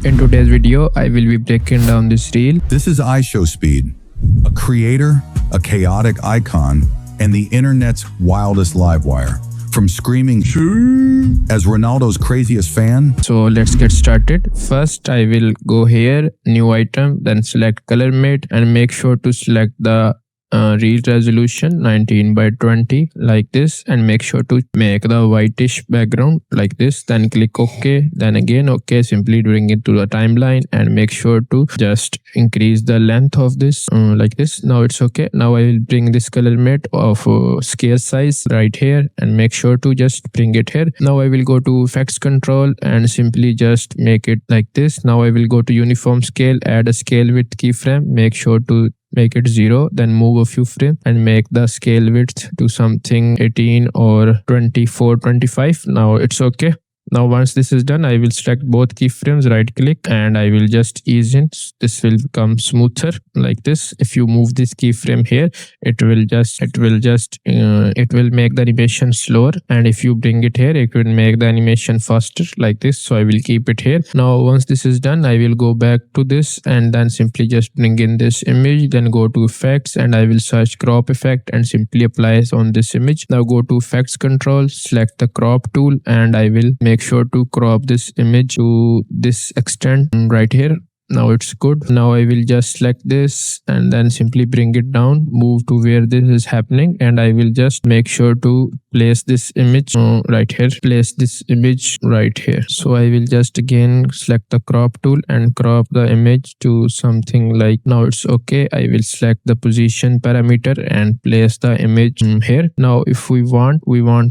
In today's video, I will be breaking down this reel. This is iShowSpeed, a creator, a chaotic icon, and the internet's wildest livewire. From screaming as Ronaldo's craziest fan. So let's get started. First, I will go here, new item, then select color mate and make sure to select the reel resolution 19 by 20 like this, and make sure to make the whitish background like this. Then click OK, then again OK, simply bring it to the timeline and make sure to just increase the length of this like this. Now it's okay. Now I will bring this color mate of scale size right here and make sure to just bring it here. Now I will go to effects control and simply just make it like this. Now I will go to uniform scale, add a scale width keyframe, make sure to make it 0, then move a few frames and make the scale width to something 18 or 24, 25. Now it's okay. Now once this is done, I will select both keyframes, right click, and I will just ease in. This will become smoother like this. If you move this keyframe here, it will make the animation slower, and if you bring it here, it will make the animation faster like this. So I will keep it here. Now once this is done, I will go back to this and then simply just bring in this image, then go to effects and I will search crop effect and simply apply it on this image. Now go to effects control, select the crop tool, and I will make sure to crop this image to this extent right here. Now it's good. Now I will just select this and then simply bring it down, move to where this is happening, and I will just make sure to place this image right here. Place this image right here. So I will just again select the crop tool and crop the image to something like, now it's okay. I will select the position parameter and place the image here. Now if we want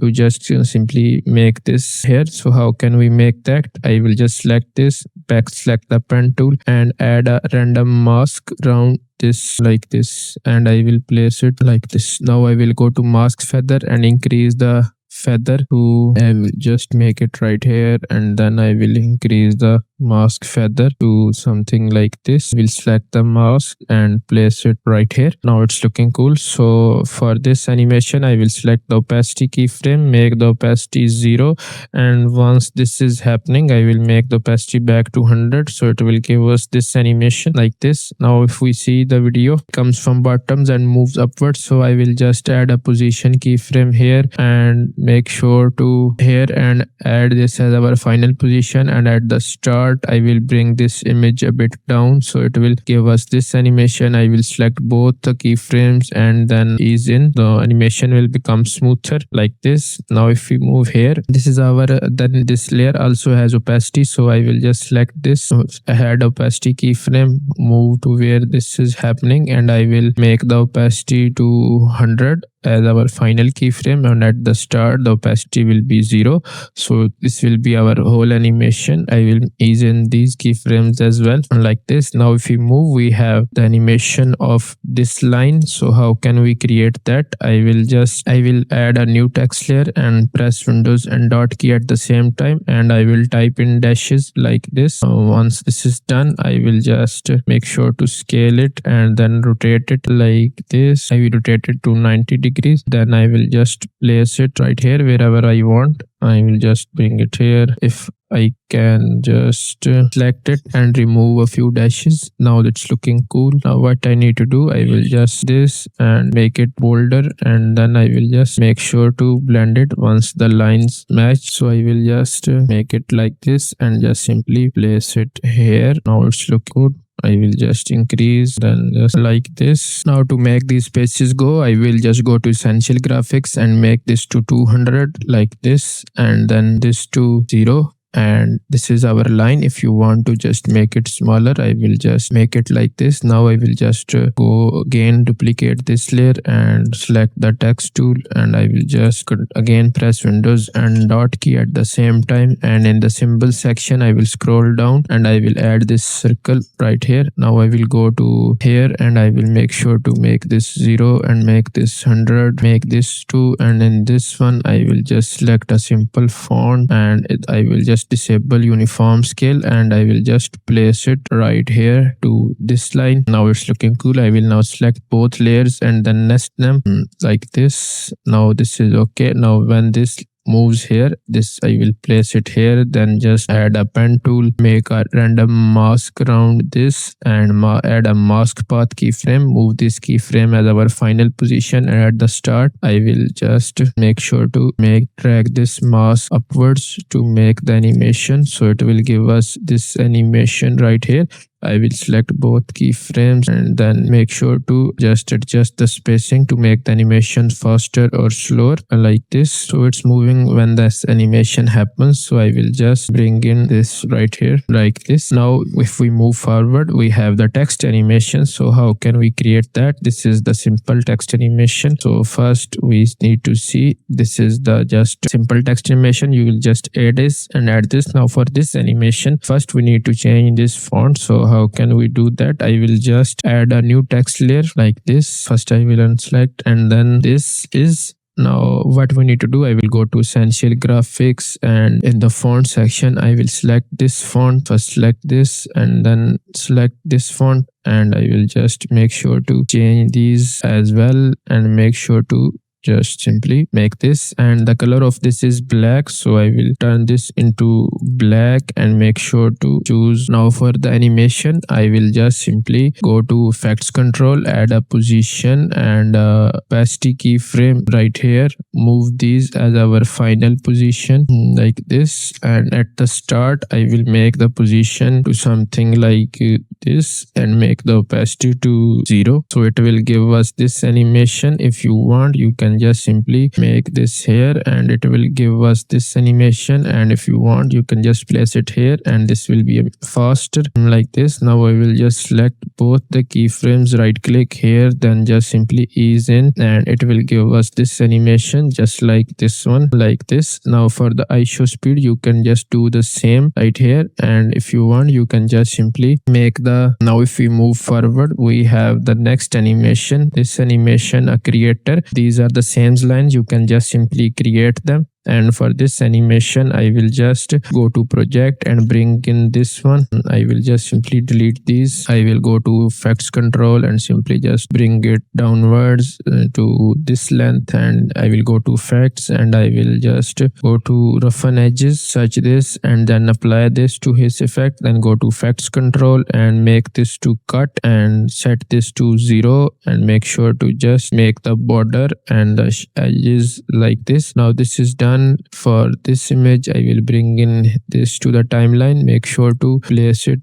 to just simply make this here. So how can we make that? I will just select this, back select the pen tool and add a random mask around this like this, and I will place it like this. Now I will go to mask feather and increase the feather to, I will just make it right here, and then I will increase the mask feather to something like this. We'll select the mask and place it right here. Now it's looking cool. So for this animation, I will select the opacity keyframe, make the opacity 0, and once this is happening, I will make the opacity back to 100, so it will give us this animation like this. Now if we see the video, it comes from bottoms and moves upwards, so I will just add a position keyframe here and make sure to here and add this as our final position, and at the start I will bring this image a bit down so it will give us this animation. I will select both the keyframes and then ease in. The animation will become smoother like this. Now if we move here, this is our then this layer also has opacity, so I will just select this, add opacity keyframe, move to where this is happening, and I will make the opacity to 100 as our final keyframe, and at the start the opacity will be 0. So this will be our whole animation. I will ease in these keyframes as well like this. Now if we move, we have the animation of this line. So how can we create that? I will add a new text layer and press Windows and dot key at the same time, and I will type in dashes like this. Once this is done, I will just make sure to scale it and then rotate it like this. I will rotate it to 90 degrees. Then I will just place it right here wherever I want. I will just bring it here. If I can just select it and remove a few dashes. Now that's looking cool. Now what I need to do, I will just this and make it bolder, and then I will just make sure to blend it once the lines match. So I will just make it like this and just simply place it here. Now it's look good. I will just increase, then just like this. Now to make these spaces go, I will just go to essential graphics and make this to 200 like this, and then this to 0. And this is our line. If you want to just make it smaller, I will just make it like this. Now I will just go again, duplicate this layer and select the text tool, and I will just again press Windows and dot key at the same time, and in the symbol section I will scroll down and I will add this circle right here. Now I will go to here and I will make sure to make this 0 and make this 100, make this 2, and in this one I will just select a simple font, and I will just disable uniform scale and I will just place it right here to this line. Now it's looking cool. I will now select both layers and then nest them like this. Now this is okay. Now when this moves here. This I will place it here, then just add a pen tool, make a random mask around this, and add a mask path keyframe. Move this keyframe as our final position, and at the start I will just make sure to drag this mask upwards to make the animation, so it will give us this animation right here. I will select both keyframes and then make sure to just adjust the spacing to make the animation faster or slower, like this. So it's moving when this animation happens. So I will just bring in this right here like this. Now if we move forward, we have the text animation. So how can we create that? This is the simple text animation. So first we need to see, this is the just simple text animation. You will just add this and add this. Now for this animation, first we need to change this font. So how can we do that? I will just add a new text layer like this. First I will unselect, and then this is. Now what we need to do, I will go to essential graphics, and in the font section I will select this font. First select this and then select this font, and I will just make sure to change these as well, and make sure to just simply make this, and the color of this is black. So I will turn this into black and make sure to choose. Now for the animation, I will just simply go to effects control, add a position and a opacity keyframe right here. Move these as our final position like this, and at the start I will make the position to something like this and make the opacity to 0. So it will give us this animation. If you want, you can just simply make this here and it will give us this animation, and if you want, you can just place it here and this will be faster like this. Now I will just select both the keyframes, right click here, then just simply ease in, and it will give us this animation just like this one, like this. Now for the ISO speed, you can just do the same right here, and if you want, you can just simply make the. Now if we move forward, we have the next animation. This animation, a creator, these are the same lines. You can just simply create them, and for this animation I will just go to project and bring in this one. I will just simply delete these. I will go to effects control and simply just bring it downwards to this length, and I will go to effects and I will just go to roughen edges, search this and then apply this to his effect. Then go to effects control and make this to cut and set this to 0, and make sure to just make the border and the edges like this. Now this is done. For this image, I will bring in this to the timeline. Make sure to place it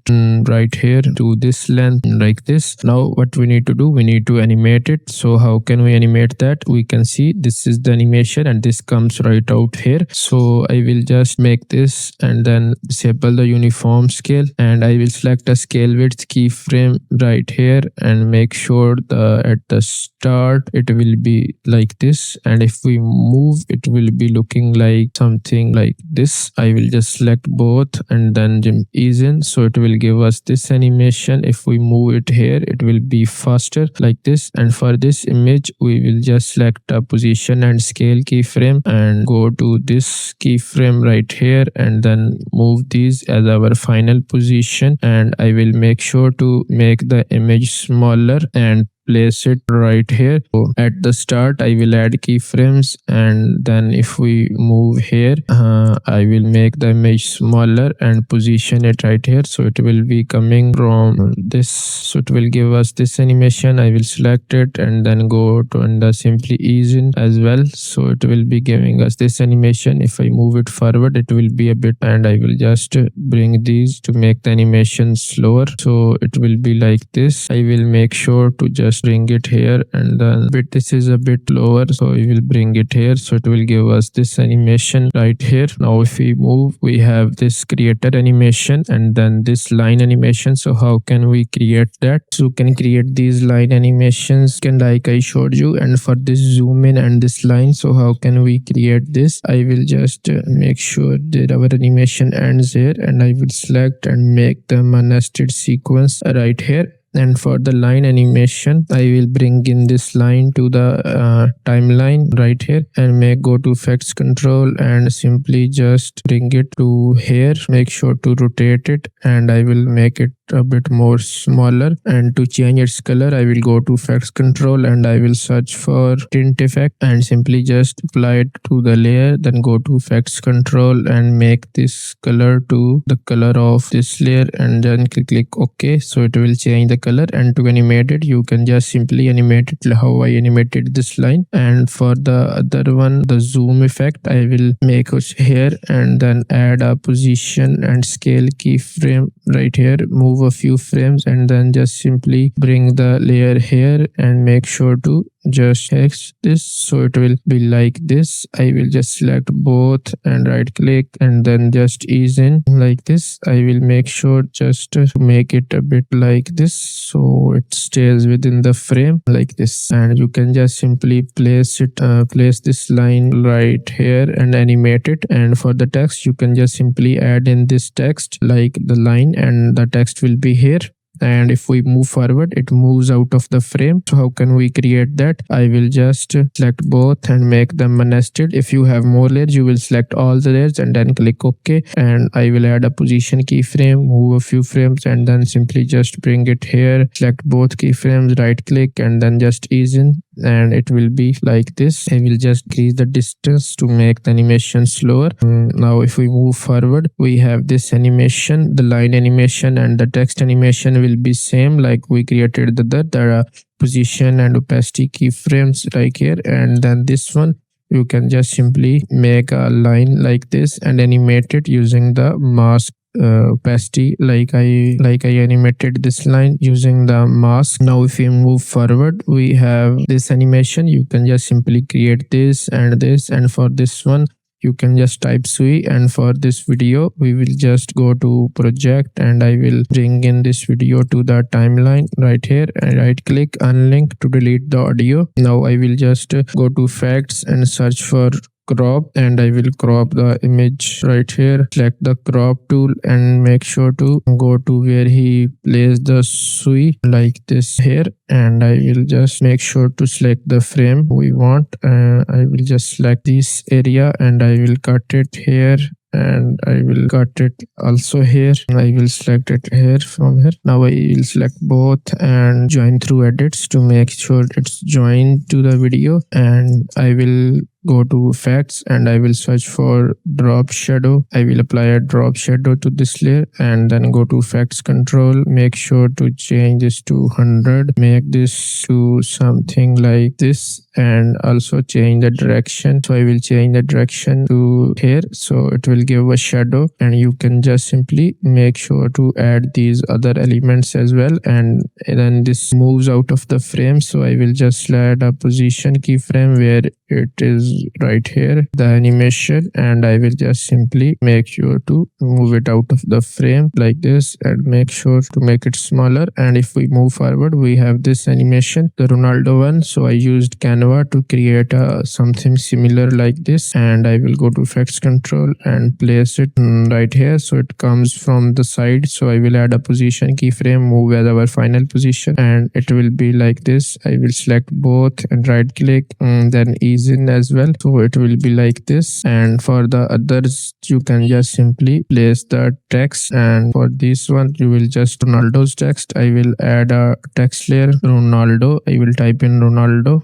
right here to this length like this. Now what we need to do, we need to animate it. So how can we animate that? We can see this is the animation and this comes right out here. So I will just make this and then disable the uniform scale, and I will select a scale width keyframe right here and make sure at the start it will be like this, and if we move it will be looking like something like this. I will just select both and then ease in, so it will give us this animation. If we move it here, it will be faster like this. And for this image, we will just select a position and scale keyframe and go to this keyframe right here and then move these as our final position, and I will make sure to make the image smaller and place it right here. So at the start I will add keyframes, and then if we move here, I will make the image smaller and position it right here, so it will be coming from this. So it will give us this animation. I will select it and then go to and simply ease in as well, so it will be giving us this animation. If I move it forward, it will be a bit, and I will just bring these to make the animation slower, so it will be like this. I will make sure to just bring it here, and then this is a bit lower, so we will bring it here, so it will give us this animation right here. Now if we move, we have this creator animation and then this line animation. So how can we create that? So you can create these line animations like I showed you, and for this zoom in and this line. So how can we create this? I will just make sure that our animation ends here, and I will select and make them a nested sequence right here. And for the line animation, I will bring in this line to the timeline right here and go to effects control and simply just bring it to here. Make sure to rotate it, and I will make it a bit more smaller. And to change its color, I will go to effects control and I will search for tint effect and simply just apply it to the layer. Then go to effects control and make this color to the color of this layer and then click OK. So it will change the color. And to animate it, you can just simply animate it how I animated this line. And for the other one, the zoom effect, I will make it here and then add a position and scale keyframe right here, move a few frames and then just simply bring the layer here and make sure to just text this so it will be like this. I will just select both and right click and then just ease in like this. I will make sure just to make it a bit like this so it stays within the frame like this. And you can just simply place this line right here and animate it. And for the text, you can just simply add in this text like the line and the text will be here. And if we move forward, it moves out of the frame. So how can we create that? I will just select both and make them nested. If you have more layers, you will select all the layers and then click OK. And I will add a position keyframe, move a few frames and then simply just bring it here, select both keyframes, right click and then just ease in. And it will be like this. I will just increase the distance to make the animation slower. Now if we move forward, we have this animation, the line animation and the text animation will be same like we created the position and opacity keyframes like here. And then this one, you can just simply make a line like this and animate it using the mask opacity like I animated this line using the mask. Now if we move forward, we have this animation. You can just simply create this, and for this one you can just type sui. And for this video we will just go to project and I will bring in this video to the timeline right here and right click unlink to delete the audio. Now I will just go to effects and search for crop and I will crop the image right here. Select the crop tool and make sure to go to where he placed the sui like this here. And I will just make sure to select the frame we want. I will just select this area and I will cut it here and I will cut it also here. I will select it here from here. Now I will select both and join through edits to make sure it's joined to the video. And I will go to effects and I will search for drop shadow. I will apply a drop shadow to this layer and then go to effects control. Make sure to change this to 100. Make this to something like this and also change the direction. So I will change the direction to here so it will give a shadow. And you can just simply make sure to add these other elements as well. And then this moves out of the frame. So I will just add a position keyframe where it is right here, the animation, and I will just simply make sure to move it out of the frame like this and make sure to make it smaller. And if we move forward, we have this animation, the Ronaldo one. So I used Canva to create something similar like this, and I will go to effects control and place it right here so it comes from the side. So I will add a position keyframe, move as our final position, and it will be like this. I will select both and right click and then ease in as well, so it will be like this. And for the others, you can just simply place the text, and for this one you will just Ronaldo's text. I will add a text layer, Ronaldo. I will type in Ronaldo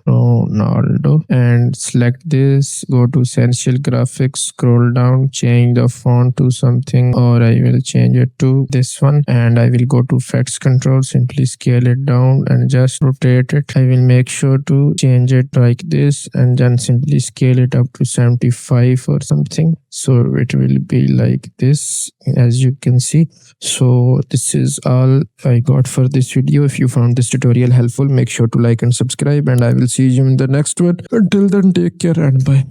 and select this, go to essential graphics, scroll down, change the font to something, or I will change it to this one, and I will go to effects control, simply scale it down and just rotate it. I will make sure to change it like this and then simply scale it up to 75 or something, so it will be like this, as you can see. So this is all I got for this video. If you found this tutorial helpful, make sure to like and subscribe, and I will see you in the next one. Until then, take care and bye.